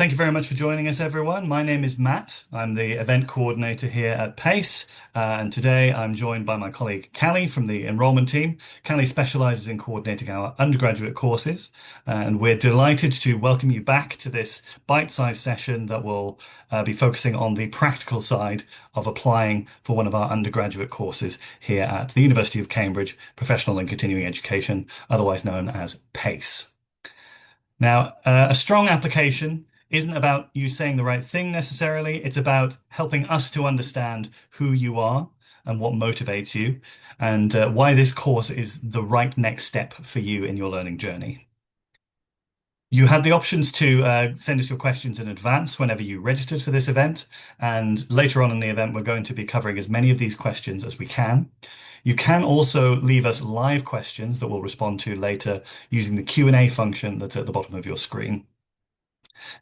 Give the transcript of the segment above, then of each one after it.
Thank you very much for joining us, everyone. My name is Matt. I'm the event coordinator here at PACE, and today I'm joined by my colleague Callie from the enrollment team. Callie specializes in coordinating our undergraduate courses, and we're delighted to welcome you back to this bite-sized session that will be focusing on the practical side of applying for one of our undergraduate courses here at the University of Cambridge Professional and Continuing Education, otherwise known as PACE. Now, a strong application isn't about you saying the right thing necessarily. It's about helping us to understand who you are and what motivates you, and why this course is the right next step for you in your learning journey. You had the options to send us your questions in advance whenever you registered for this event, and later on in the event, we're going to be covering as many of these questions as we can. You can also leave us live questions that we'll respond to later using the Q&A function that's at the bottom of your screen.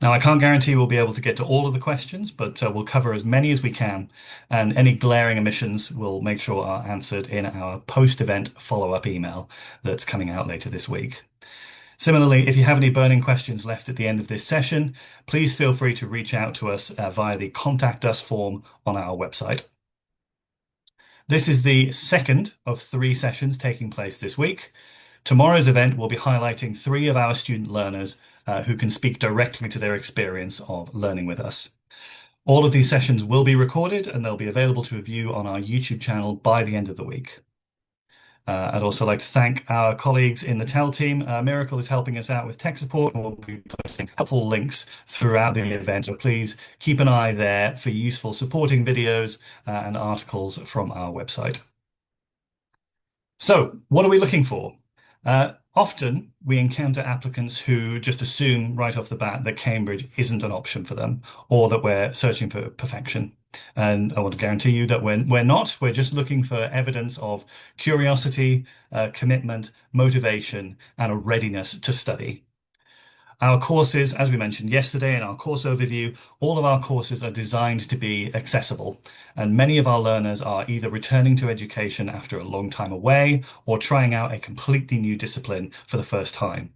Now, I can't guarantee we'll be able to get to all of the questions, but we'll cover as many as we can, and any glaring omissions we'll make sure are answered in our post-event follow-up email that's coming out later this week. Similarly, if you have any burning questions left at the end of this session, please feel free to reach out to us via the Contact Us form on our website. This is the second of 3 sessions taking place this week. Tomorrow's event will be highlighting 3 of our student learners who can speak directly to their experience of learning with us. All of these sessions will be recorded and they'll be available to view on our YouTube channel by the end of the week. I'd also like to thank our colleagues in the TEL team. Miracle is helping us out with tech support, and we'll be posting helpful links throughout the event. So please keep an eye there for useful supporting videos and articles from our website. So what are we looking for? Often we encounter applicants who just assume right off the bat that Cambridge isn't an option for them, or that we're searching for perfection. And I want to guarantee you that we're not. We're just looking for evidence of curiosity, commitment, motivation, and a readiness to study. Our courses, as we mentioned yesterday in our course overview, all of our courses are designed to be accessible, and many of our learners are either returning to education after a long time away or trying out a completely new discipline for the first time.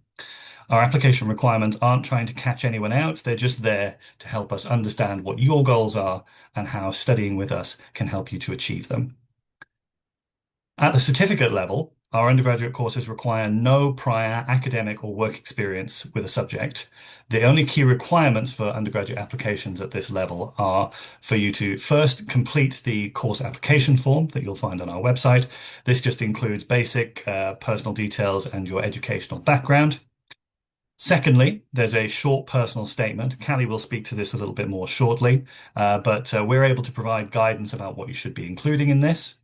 Our application requirements aren't trying to catch anyone out, they're just there to help us understand what your goals are and how studying with us can help you to achieve them. At the certificate level, our undergraduate courses require no prior academic or work experience with a subject. The only key requirements for undergraduate applications at this level are for you to first complete the course application form that you'll find on our website. This just includes basic personal details and your educational background. Secondly, there's a short personal statement. Callie will speak to this a little bit more shortly, but we're able to provide guidance about what you should be including in this.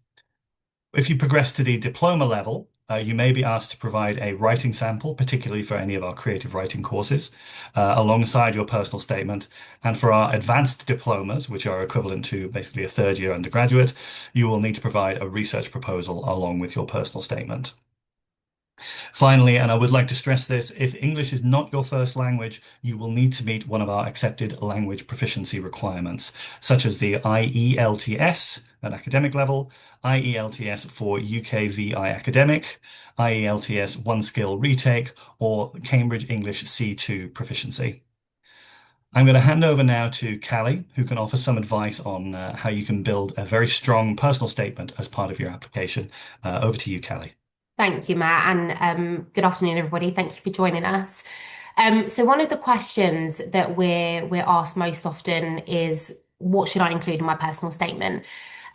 If you progress to the diploma level, you may be asked to provide a writing sample, particularly for any of our creative writing courses, alongside your personal statement. And for our advanced diplomas, which are equivalent to basically a 3rd-year undergraduate, you will need to provide a research proposal along with your personal statement. Finally, and I would like to stress this, if English is not your first language, you will need to meet one of our accepted language proficiency requirements, such as the IELTS at academic level, IELTS for UKVI academic, IELTS 1 skill retake, or Cambridge English C2 proficiency. I'm going to hand over now to Callie, who can offer some advice on how you can build a very strong personal statement as part of your application. Over to you, Callie. Thank you, Matt, and good afternoon, everybody. Thank you for joining us. So one of the questions that we're asked most often is, what should I include in my personal statement?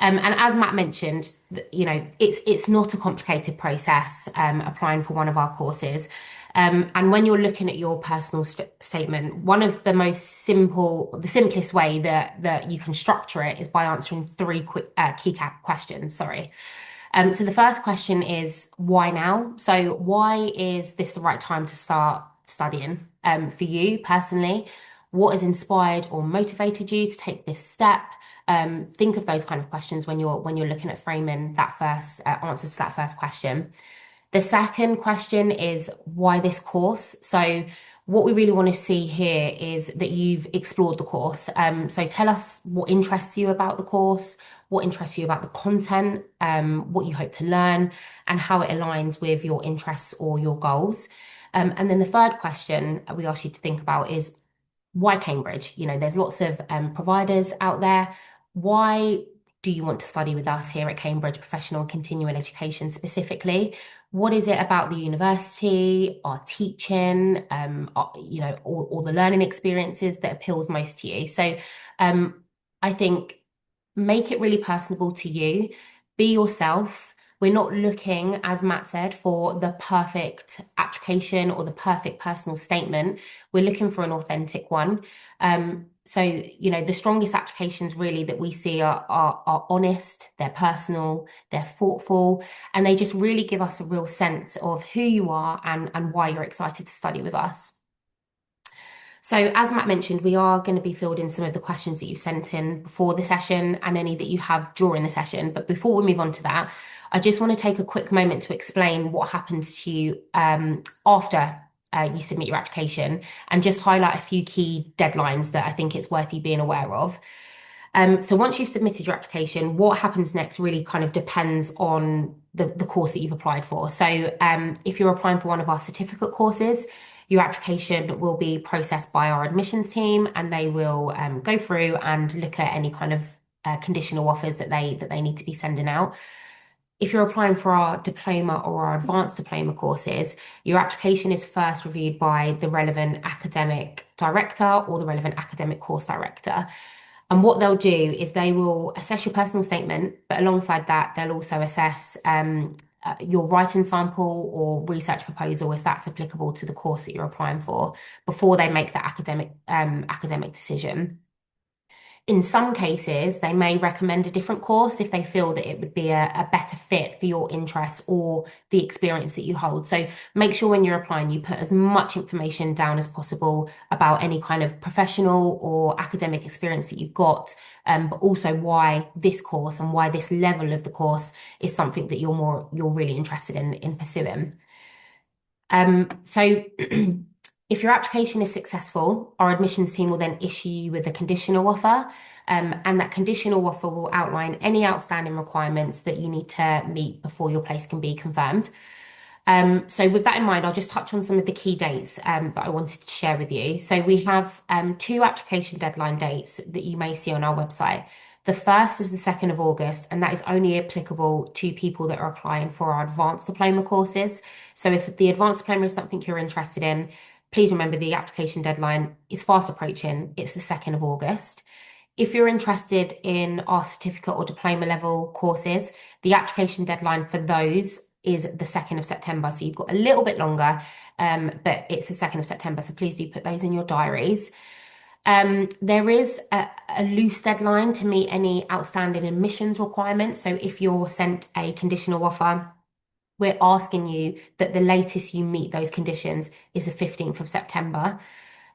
And as Matt mentioned, it's not a complicated process applying for one of our courses. And when you're looking at your personal statement, one of the simplest way that you can structure it is by answering 3 quick key questions. Sorry. So the first question is, why now? So why is this the right time to start studying for you personally? What has inspired or motivated you to take this step? Think of those kind of questions when you're looking at framing that first answers to that first question. The second question is, why this course? So what we really want to see here is that you've explored the course. So tell us what interests you about the course, what interests you about the content, what you hope to learn, and how it aligns with your interests or your goals. And then the third question we ask you to think about is, why Cambridge? There's lots of providers out there. Why do you want to study with us here at Cambridge Professional and Continuing Education specifically? What is it about the university, our teaching, all the learning experiences that appeals most to you? So, I think make it really personable to you. Be yourself. We're not looking, as Matt said, for the perfect application or the perfect personal statement. We're looking for an authentic one. So, the strongest applications really that we see are honest, they're personal, they're thoughtful, and they just really give us a real sense of who you are and why you're excited to study with us. So, as Matt mentioned, we are going to be fielding some of the questions that you sent in before the session and any that you have during the session. But before we move on to that, I just want to take a quick moment to explain what happens to you after you submit your application and just highlight a few key deadlines that I think it's worth you being aware of. So once you've submitted your application, what happens next really kind of depends on the course that you've applied for. So if you're applying for one of our certificate courses, your application will be processed by our admissions team and they will go through and look at any kind of conditional offers that they need to be sending out. If you're applying for our diploma or our advanced diploma courses, your application is first reviewed by the relevant academic director or the relevant academic course director. And what they'll do is they will assess your personal statement, but alongside that, they'll also assess your writing sample or research proposal, if that's applicable to the course that you're applying for, before they make that academic decision. In some cases, they may recommend a different course if they feel that it would be a better fit for your interests or the experience that you hold. So make sure when you're applying, you put as much information down as possible about any kind of professional or academic experience that you've got, but also why this course and why this level of the course is something that you're really interested in pursuing. So if your application is successful, our admissions team will then issue you with a conditional offer. And that conditional offer will outline any outstanding requirements that you need to meet before your place can be confirmed. So with that in mind, I'll just touch on some of the key dates that I wanted to share with you. So we have two application deadline dates that you may see on our website. The first is the 2nd of August, and that is only applicable to people that are applying for our advanced diploma courses. So if the advanced diploma is something you're interested in, please remember the application deadline is fast approaching. It's the 2nd of August. If you're interested in our certificate or diploma level courses, the application deadline for those is the 2nd of September. So you've got a little bit longer, but it's the 2nd of September. So please do put those in your diaries. There is a loose deadline to meet any outstanding admissions requirements. So if you're sent a conditional offer, we're asking you that the latest you meet those conditions is the 15th of September.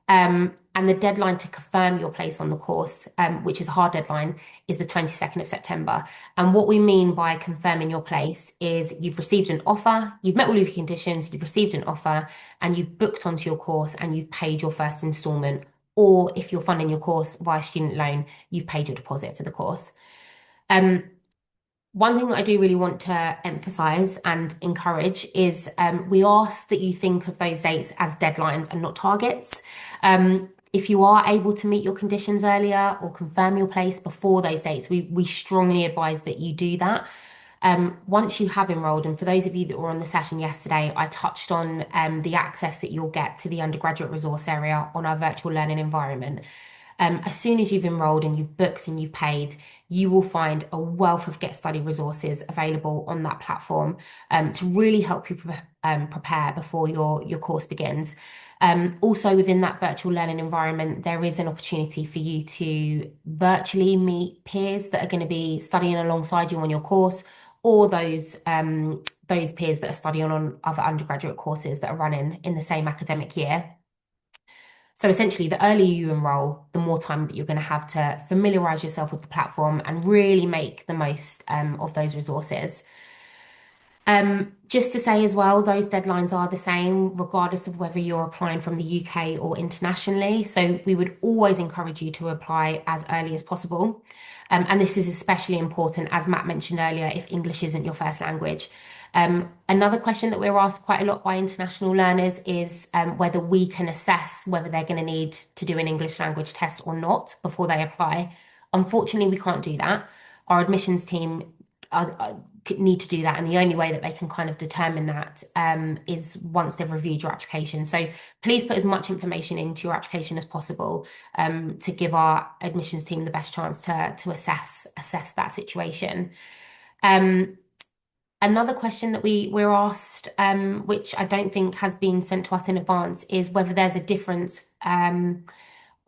And the deadline to confirm your place on the course, which is a hard deadline, is the 22nd of September. And what we mean by confirming your place is you've received an offer, you've met all of your conditions, you've received an offer, and you've booked onto your course and you've paid your first instalment. Or if you're funding your course via student loan, you've paid your deposit for the course. One thing that I do really want to emphasize and encourage is we ask that you think of those dates as deadlines and not targets. If you are able to meet your conditions earlier or confirm your place before those dates, we strongly advise that you do that. Once you have enrolled, and for those of you that were on the session yesterday, I touched on the access that you'll get to the undergraduate resource area on our virtual learning environment. As soon as you've enrolled and you've booked and you've paid, you will find a wealth of Get Study resources available on that platform to really help you prepare before your course begins. Also within that virtual learning environment, there is an opportunity for you to virtually meet peers that are going to be studying alongside you on your course, or those peers that are studying on other undergraduate courses that are running in the same academic year. So essentially, the earlier you enroll, the more time that you're going to have to familiarize yourself with the platform and really make the most of those resources. Just to say as well, those deadlines are the same regardless of whether you're applying from the UK or internationally. So we would always encourage you to apply as early as possible. And this is especially important, as Matt mentioned earlier, if English isn't your first language. Another question that we're asked quite a lot by international learners is whether we can assess whether they're going to need to do an English language test or not before they apply. Unfortunately, we can't do that. Our admissions team need to do that, and the only way that they can kind of determine that is once they've reviewed your application. So please put as much information into your application as possible to give our admissions team the best chance to assess that situation. Um, Another question that we're asked, which I don't think has been sent to us in advance, is whether there's a difference on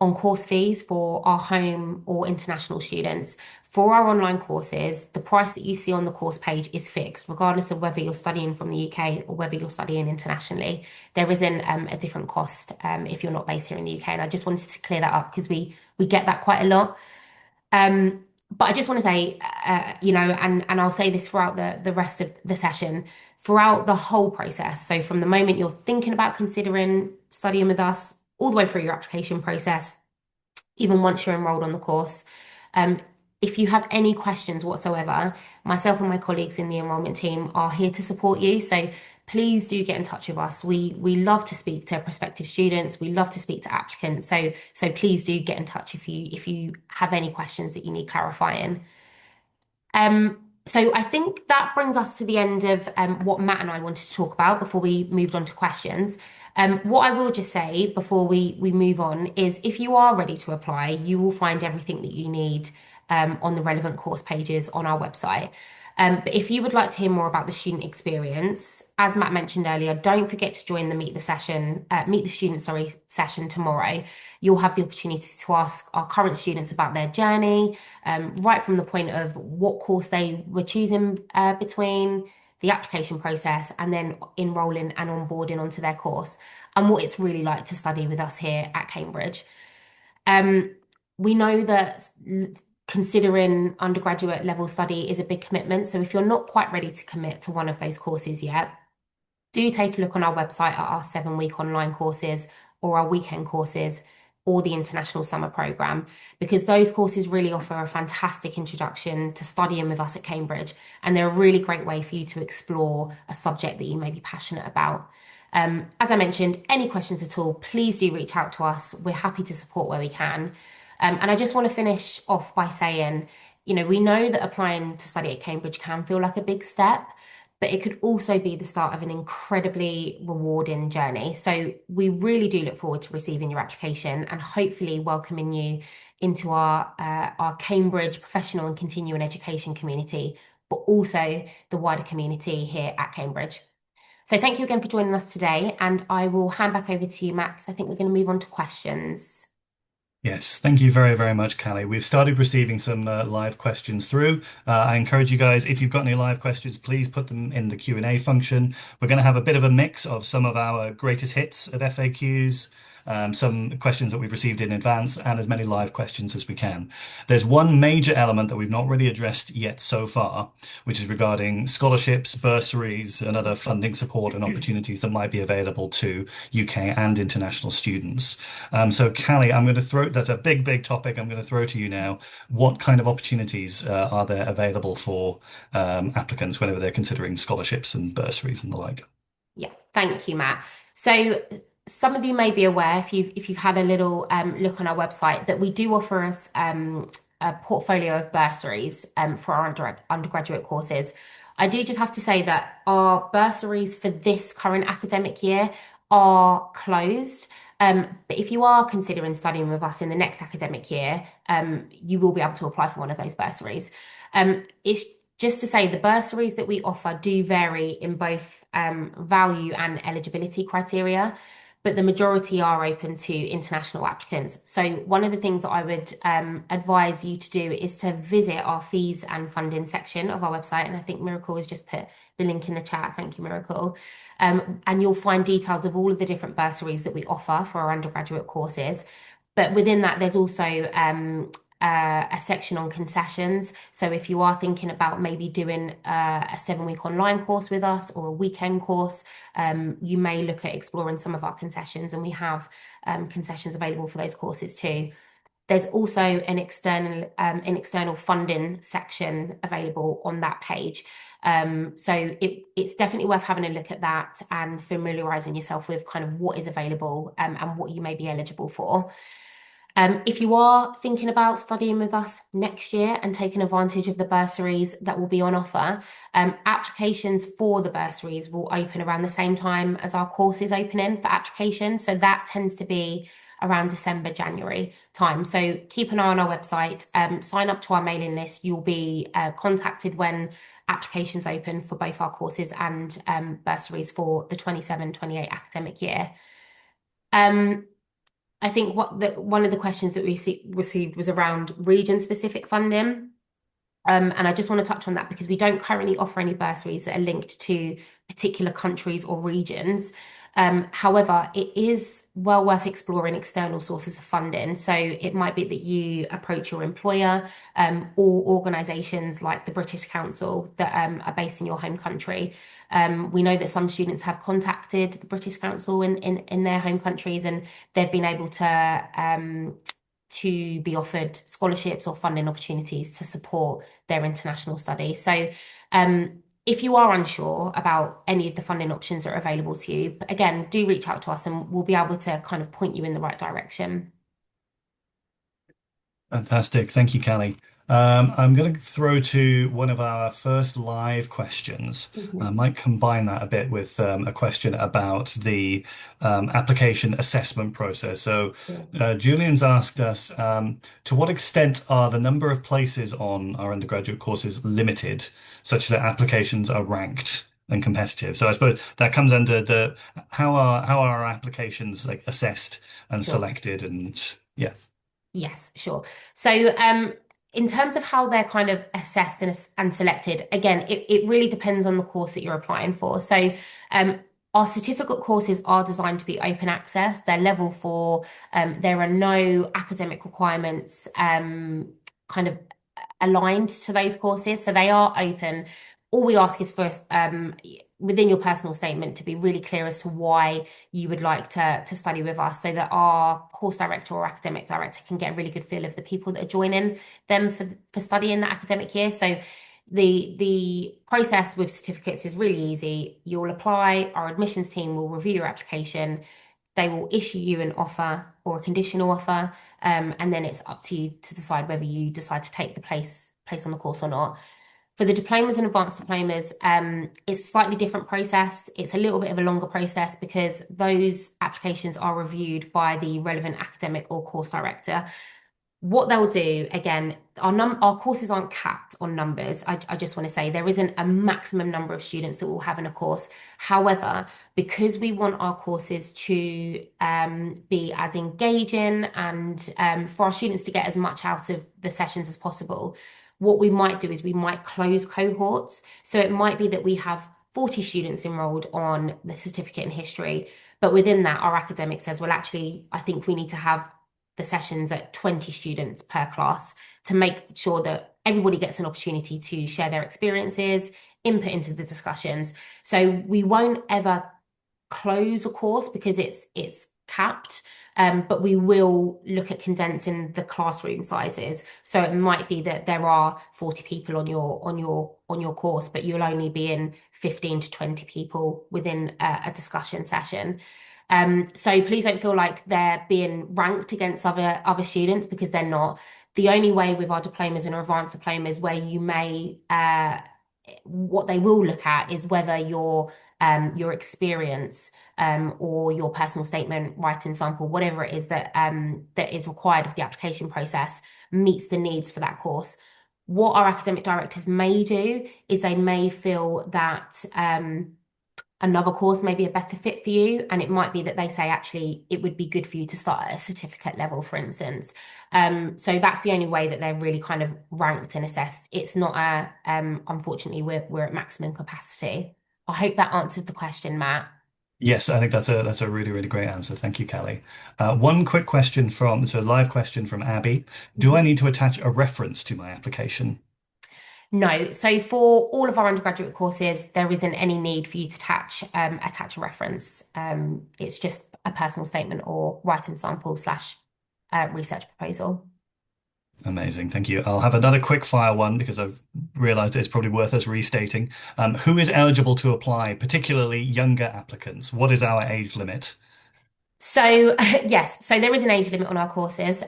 course fees for our home or international students. For our online courses, the price that you see on the course page is fixed, regardless of whether you're studying from the UK or whether you're studying internationally. There isn't a different cost if you're not based here in the UK. And I just wanted to clear that up because we get that quite a lot. But I just want to say, and I'll say this throughout the rest of the session, throughout the whole process. So from the moment you're thinking about considering studying with us, all the way through your application process, even once you're enrolled on the course. Um, if you have any questions whatsoever, myself and my colleagues in the enrollment team are here to support you. So please do get in touch with us. We love to speak to prospective students. We love to speak to applicants. So please do get in touch if you have any questions that you need clarifying. So I think that brings us to the end of what Matt and I wanted to talk about before we moved on to questions. What I will just say before we move on is if you are ready to apply, you will find everything that you need on the relevant course pages on our website. But if you would like to hear more about the student experience, as Matt mentioned earlier, don't forget to join the Meet the Student, sorry, session tomorrow. You'll have the opportunity to ask our current students about their journey, right from the point of what course they were choosing between the application process and then enrolling and onboarding onto their course and what it's really like to study with us here at Cambridge. Um, we know that considering undergraduate level study is a big commitment. So if you're not quite ready to commit to one of those courses yet, do take a look on our website at our 7-week online courses or our weekend courses or the international summer program, because those courses really offer a fantastic introduction to studying with us at Cambridge. And they're a really great way for you to explore a subject that you may be passionate about. As I mentioned, any questions at all, please do reach out to us. We're happy to support where we can. And I just want to finish off by saying, we know that applying to study at Cambridge can feel like a big step, but it could also be the start of an incredibly rewarding journey. So we really do look forward to receiving your application and hopefully welcoming you into our Cambridge professional and continuing education community, but also the wider community here at Cambridge. So thank you again for joining us today, and I will hand back over to you, Max. I think we're going to move on to questions. Yes, thank you very, very much, Callie. We've started receiving some live questions through. I encourage you guys, if you've got any live questions, please put them in the Q&A function. We're going to have a bit of a mix of some of our greatest hits of FAQs, some questions that we've received in advance, and as many live questions as we can. There's one major element that we've not really addressed yet so far, which is regarding scholarships, bursaries, and other funding support and opportunities that might be available to UK and international students. So, Callie, that's a big, big topic. I'm going to throw to you now. What kind of opportunities are there available for applicants whenever they're considering scholarships and bursaries and the like? Yeah, thank you, Matt. So some of you may be aware, if you've had a little look on our website, that we do offer us a portfolio of bursaries for our undergraduate courses. I do just have to say that our bursaries for this current academic year are closed. But if you are considering studying with us in the next academic year, you will be able to apply for one of those bursaries. It's just to say the bursaries that we offer do vary in both value and eligibility criteria, but the majority are open to international applicants. So one of the things that I would advise you to do is to visit our fees and funding section of our website. And I think Miracle has just put the link in the chat. Thank you, Miracle. And you'll find details of all of the different bursaries that we offer for our undergraduate courses. But within that, there's also a section on concessions. So if you are thinking about maybe doing a 7 week online course with us or a weekend course, you may look at exploring some of our concessions, and we have concessions available for those courses too. There's also an external funding section available on that page. So it's definitely worth having a look at that and familiarizing yourself with kind of what is available, and what you may be eligible for. If you are thinking about studying with us next year and taking advantage of the bursaries that will be on offer, applications for the bursaries will open around the same time as our courses opening for applications. So that tends to be around December, January time. So keep an eye on our website, sign up to our mailing list. You'll be contacted when applications open for both our courses and bursaries for the 27-28 academic year. I think one of the questions that we received was around region-specific funding. And I just want to touch on that because we don't currently offer any bursaries that are linked to particular countries or regions. However, it is well worth exploring external sources of funding. So it might be that you approach your employer, or organisations like the British Council that are based in your home country. We know that some students have contacted the British Council in their home countries, and they've been able to be offered scholarships or funding opportunities to support their international study. So if you are unsure about any of the funding options that are available to you, again, do reach out to us and we'll be able to kind of point you in the right direction. Fantastic. Thank you, Callie. I'm going to throw to one of our first live questions. I Mhm. might combine that a bit with a question about the application assessment process. So, Yeah. Julian's asked us, to what extent are the number of places on our undergraduate courses limited, such that applications are ranked and competitive? So, I suppose that comes under the how are our applications like assessed and Sure. selected, and yeah. Yes, sure. So, in terms of how they're kind of assessed and selected, again, it really depends on the course that you're applying for. So, our certificate courses are designed to be open access. They're level 4. There are no academic requirements kind of aligned to those courses. So they are open. All we ask is for within your personal statement to be really clear as to why you would like to study with us, so that our course director or academic director can get a really good feel of the people that are joining them for studying that academic year. So the process with certificates is really easy. You'll apply, our admissions team will review your application, they will issue you an offer or a conditional offer, and then it's up to you to decide whether you decide to take the place on the course or not. For the diplomas and advanced diplomas, it's a slightly different process. It's a little bit of a longer process because those applications are reviewed by the relevant academic or course director. What they'll do, again, our courses aren't capped on numbers. I just want to say there isn't a maximum number of students that we'll have in a course. However, because we want our courses to be as engaging and for our students to get as much out of the sessions as possible, what we might do is we might close cohorts. So it might be that we have 40 students enrolled on the certificate in history, but within that, our academic says, well, actually, I think we need to have the sessions at 20 students per class to make sure that everybody gets an opportunity to share their experiences, input into the discussions. So we won't ever close a course because it's capped, but we will look at condensing the classroom sizes. So it might be that there are 40 people on your course, but you'll only be in 15 to 20 people within a discussion session. So please don't feel like they're being ranked against other students, because they're not. The only way with our diplomas and our advanced diplomas where you may what they will look at is whether your experience, or your personal statement, writing sample, whatever it is that is required of the application process, meets the needs for that course. What our academic directors may do is they may feel that another course may be a better fit for you, and it might be that they say actually it would be good for you to start at a certificate level, for instance. So that's the only way that they're really kind of ranked and assessed. It's not unfortunately we're at maximum capacity. I hope that answers the question, Matt. Yes, I think that's a really, really great answer. Thank you, Callie. One quick question so a live question from Abby. Do I Mhm. need to attach a reference to my application? No. So for all of our undergraduate courses, there isn't any need for you to attach a reference. It's just a personal statement or writing sample slash research proposal. Amazing. Thank you. I'll have another quick fire one because I've realized it's probably worth us restating. Who is eligible to apply, particularly younger applicants? What is our age limit? So yes, so there is an age limit on our courses.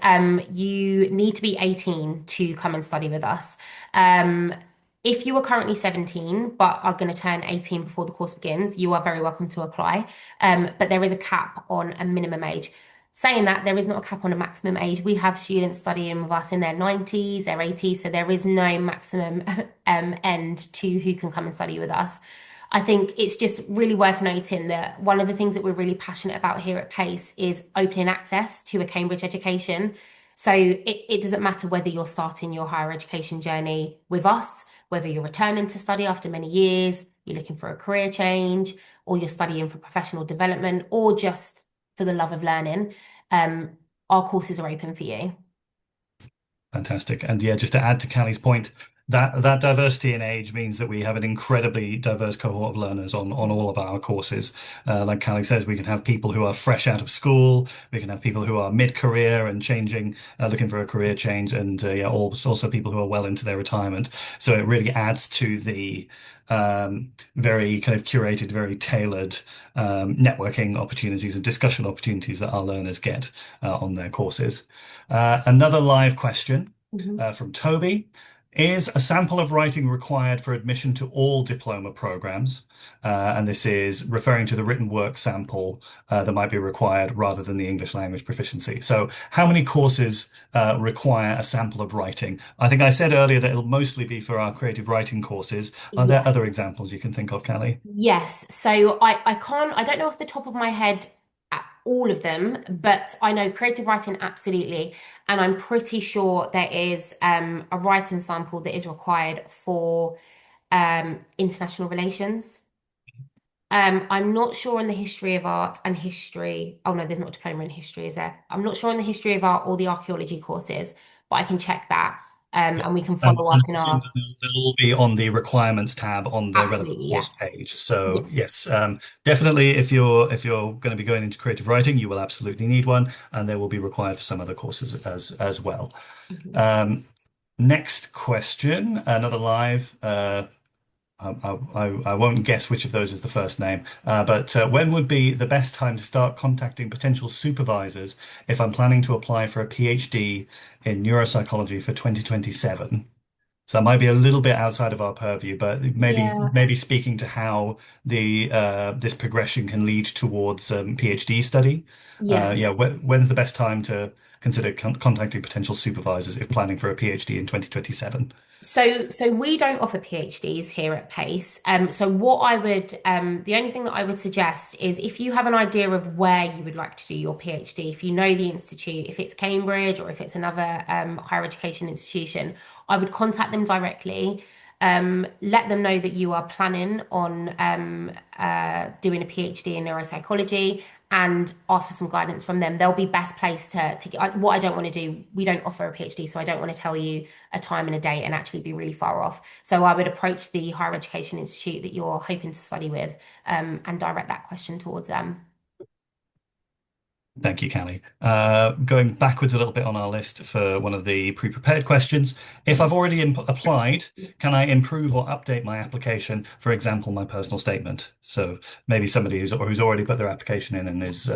You need to be 18 to come and study with us. Um, if you are currently 17 but are going to turn 18 before the course begins, you are very welcome to apply. But there is a cap on a minimum age. Saying that, there is not a cap on a maximum age. We have students studying with us in their 90s, their 80s, so there is no maximum end to who can come and study with us. I think it's just really worth noting that one of the things that we're really passionate about here at Pace is opening access to a Cambridge education. So it doesn't matter whether you're starting your higher education journey with us, whether you're returning to study after many years, you're looking for a career change, or you're studying for professional development, or just for the love of learning. Um, our courses are open for you. Fantastic. And yeah, just to add to Callie's point, that diversity in age means that we have an incredibly diverse cohort of learners on all of our courses. Like Callie says, we can have people who are fresh out of school, we can have people who are mid-career and changing, looking for a career change, and yeah, also people who are well into their retirement. So it really adds to the very kind of curated, very tailored networking opportunities and discussion opportunities that our learners get on their courses. Another live question Mhm. from Toby. Is a sample of writing required for admission to all diploma programs? And this is referring to the written work sample that might be required rather than the English language proficiency. So, how many courses require a sample of writing? I think I said earlier that it'll mostly be for our creative writing courses. Are there Yeah. other examples you can think of, Callie? Yes. So I don't know off the top of my head all of them, but I know creative writing absolutely. And I'm pretty sure there is a writing sample that is required for international relations. I'm not sure on the history of art and history. Oh no, there's not a diploma in history, is there? I'm not sure on the history of art or the archaeology courses, but I can check that Yeah. and we can And follow I up in presume our that they'll all be on the requirements tab on the relevant absolutely, course yeah. page. So Yes. yes, definitely if you're going to be going into creative writing, you will absolutely need one, and they will be required for some other courses as well. Mhm. Um, Next question, another live. I won't guess which of those is the first name, but when would be the best time to start contacting potential supervisors if I'm planning to apply for a PhD in neuropsychology for 2027? So that might be a little bit outside of our purview, but Yeah. maybe speaking to how the this progression can lead towards PhD study. Yeah. Yeah, when's the best time to consider contacting potential supervisors if planning for a PhD in 2027? So we don't offer PhDs here at Pace. So what I would, the only thing that I would suggest is if you have an idea of where you would like to do your PhD, if you know the institute, if it's Cambridge or if it's another higher education institution, I would contact them directly. Let them know that you are planning on doing a PhD in neuropsychology and ask for some guidance from them. They'll be best placed to get what I don't want to do. We don't offer a PhD, so I don't want to tell you a time and a date and actually be really far off. So I would approach the higher education institute that you're hoping to study with and direct that question towards them. Thank you, Callie. Going backwards a little bit on our list for one of the pre-prepared questions. If I've already applied, can I improve or update my application? For example, my personal statement. So maybe somebody who's already put their application in and is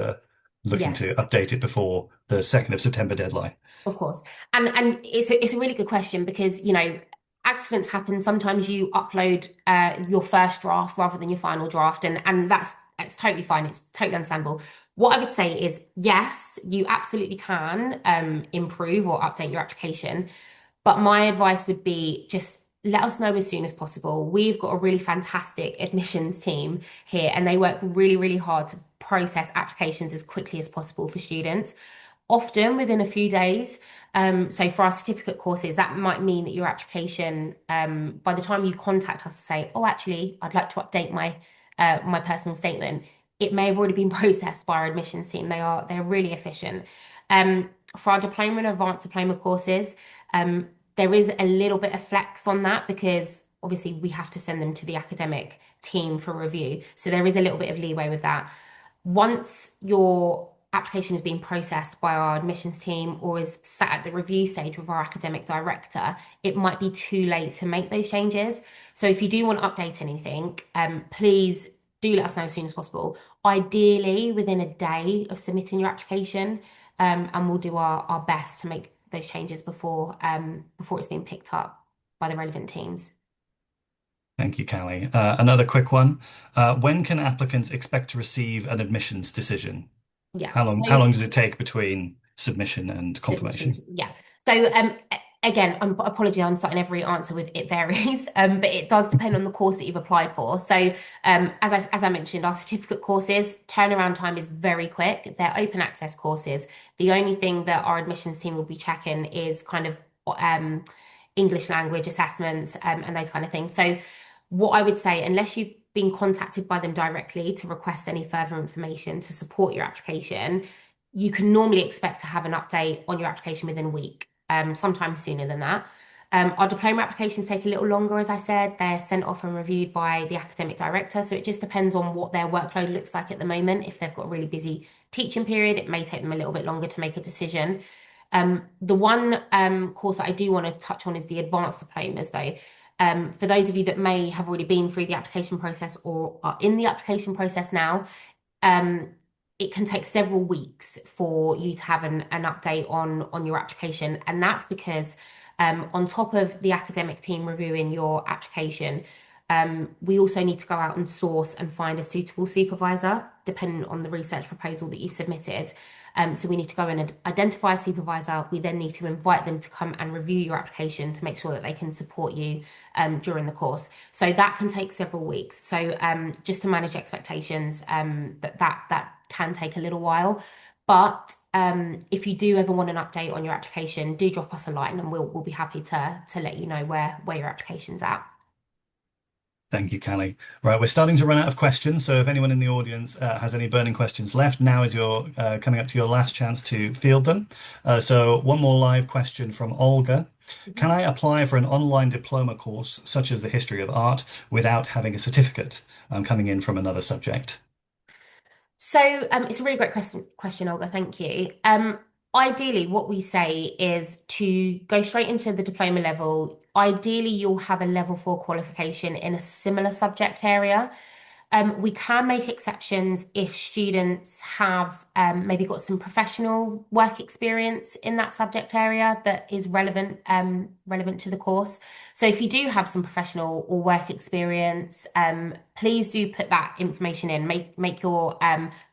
looking to Yes. update it before the 2nd of September deadline. Of course. And it's a really good question because, accidents happen. Sometimes you upload your first draft rather than your final draft, and that's totally fine. It's totally understandable. What I would say is yes, you absolutely can improve or update your application. But my advice would be just let us know as soon as possible. We've got a really fantastic admissions team here, and they work really, really hard to process applications as quickly as possible for students often within a few days. So for our certificate courses, that might mean that your application, by the time you contact us to say, oh, actually, I'd like to update my personal statement, it may have already been processed by our admissions team. They're really efficient. For our diploma and advanced diploma courses, there is a little bit of flex on that because obviously we have to send them to the academic team for review. So there is a little bit of leeway with that. Once your application is being processed by our admissions team or is sat at the review stage with our academic director, it might be too late to make those changes. So if you do want to update anything, please do let us know as soon as possible. Ideally, within a day of submitting your application, and we'll do our best to make those changes before it's being picked up by the relevant teams. Thank you, Callie. Another quick one. When can applicants expect to receive an admissions decision? Yeah. How long does it take between submission and Submission. confirmation? Yeah. So again, apology, I'm starting every answer with it varies, but it does depend on the course that you've applied for. So as I mentioned, our certificate courses turnaround time is very quick. They're open access courses. The only thing that our admissions team will be checking is kind of English language assessments and those kind of things. So what I would say, unless you've been contacted by them directly to request any further information to support your application, you can normally expect to have an update on your application within a week, sometimes sooner than that. Our diploma applications take a little longer, as I said. They're sent off and reviewed by the academic director. So it just depends on what their workload looks like at the moment. If they've got a really busy teaching period, it may take them a little bit longer to make a decision. The one course that I do want to touch on is the advanced diplomas, though. For those of you that may have already been through the application process or are in the application process now, um, it can take several weeks for you to have an update on your application. And that's because on top of the academic team reviewing your application, we also need to go out and source and find a suitable supervisor, depending on the research proposal that you've submitted. So we need to go and identify a supervisor. We then need to invite them to come and review your application to make sure that they can support you during the course. So that can take several weeks. So just to manage expectations, that can take a little while. But if you do ever want an update on your application, do drop us a line and we'll be happy to let you know where your application's at. Thank you, Callie. Right, we're starting to run out of questions, so if anyone in the audience has any burning questions left, now is your coming up to your last chance to field them. So one more live question from Olga. Can I apply for an online diploma course, such as the history of art, without having a certificate? I'm coming in from another subject. So it's a really great question, Olga. Thank you. Ideally, what we say is to go straight into the diploma level. Ideally, you'll have a level four qualification in a similar subject area. We can make exceptions if students have maybe got some professional work experience in that subject area that is relevant to the course. So if you do have some professional or work experience, please do put that information in. Make your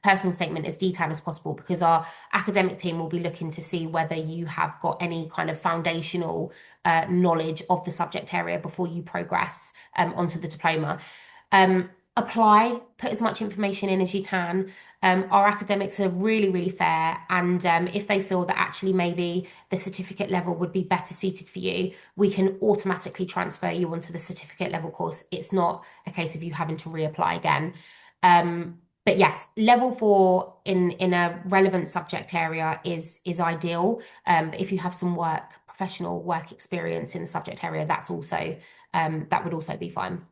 personal statement as detailed as possible because our academic team will be looking to see whether you have got any kind of foundational knowledge of the subject area before you progress onto the diploma. Apply, put as much information in as you can. Our academics are really, really fair. And if they feel that actually maybe the certificate level would be better suited for you, we can automatically transfer you onto the certificate level course. It's not a case of you having to reapply again. But yes, level four in a relevant subject area is ideal. But if you have some professional work experience in the subject area, that would also be fine.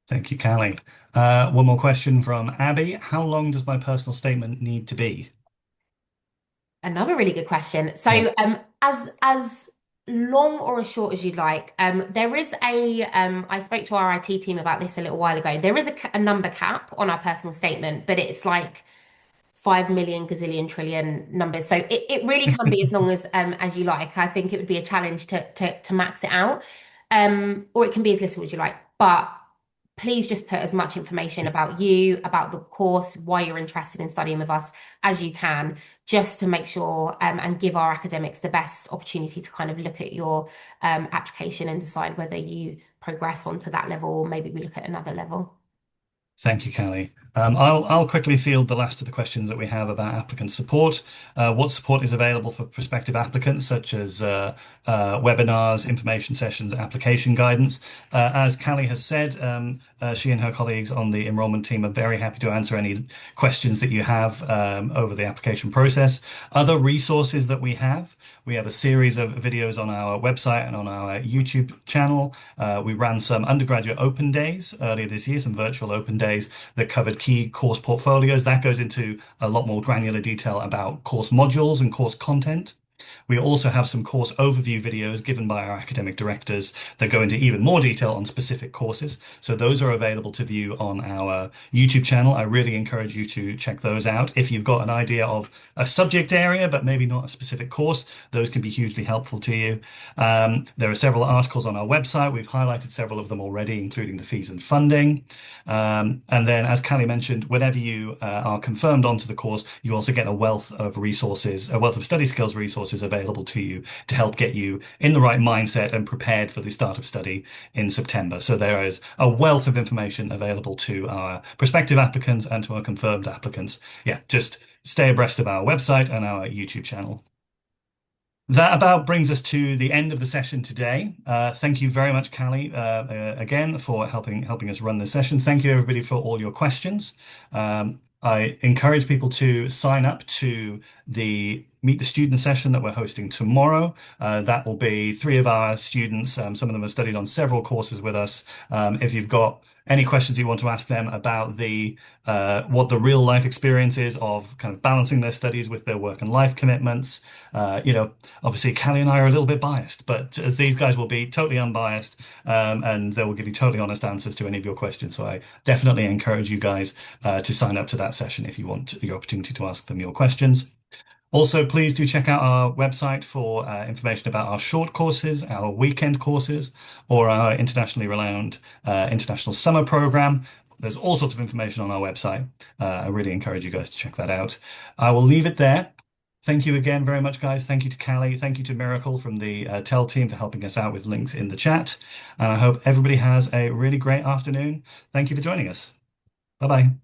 Thank you, Callie. One more question from Abby. How long does my personal statement need to be? Another really good question. Yeah. So, as long or as short as you'd like, there is I spoke to our IT team about this a little while ago. There is a number cap on our personal statement, but it's like 5 million gazillion trillion numbers. So it really can be as long as you like. I think it would be a challenge to max it out. Or it can be as little as you like. But please just put as much information about you, about the course, why you're interested in studying with us as you can, just to make sure and give our academics the best opportunity to kind of look at your application and decide whether you progress onto that level or maybe we look at another level. Thank you, Callie. I'll quickly field the last of the questions that we have about applicant support. What support is available for prospective applicants, such as webinars, information sessions, application guidance? As Callie has said, She and her colleagues on the enrollment team are very happy to answer any questions that you have over the application process. Other resources that we have a series of videos on our website and on our YouTube channel. We ran some undergraduate open days earlier this year, some virtual open days that covered key course portfolios. That goes into a lot more granular detail about course modules and course content. We also have some course overview videos given by our academic directors that go into even more detail on specific courses. So those are available to view on our YouTube channel. I really encourage you to check those out. If you've got an idea of a subject area, but maybe not a specific course, those can be hugely helpful to you. There are several articles on our website. We've highlighted several of them already, including the fees and funding. And then, as Callie mentioned, whenever you are confirmed onto the course, you also get a wealth of resources, a wealth of study skills resources available to you to help get you in the right mindset and prepared for the start of study in September. So there is a wealth of information available to our prospective applicants and to our confirmed applicants. Yeah, just stay abreast of our website and our YouTube channel. That about brings us to the end of the session today. Thank you very much, Callie, again for helping us run this session. Thank you, everybody, for all your questions. I encourage people to sign up to the Meet the Student session that we're hosting tomorrow. That will be three of our students. Some of them have studied on several courses with us. If you've got any questions you want to ask them about the what the real life experience is of kind of balancing their studies with their work and life commitments, obviously Callie and I are a little bit biased, but as these guys will be totally unbiased, and they will give you totally honest answers to any of your questions. So I definitely encourage you guys to sign up to that session if you want the opportunity to ask them your questions. Also, please do check out our website for information about our short courses, our weekend courses, or our internationally renowned international summer program. There's all sorts of information on our website. I really encourage you guys to check that out. I will leave it there. Thank you again very much, guys. Thank you to Callie. Thank you to Miracle from the TEL team for helping us out with links in the chat. And I hope everybody has a really great afternoon. Thank you for joining us. Bye bye.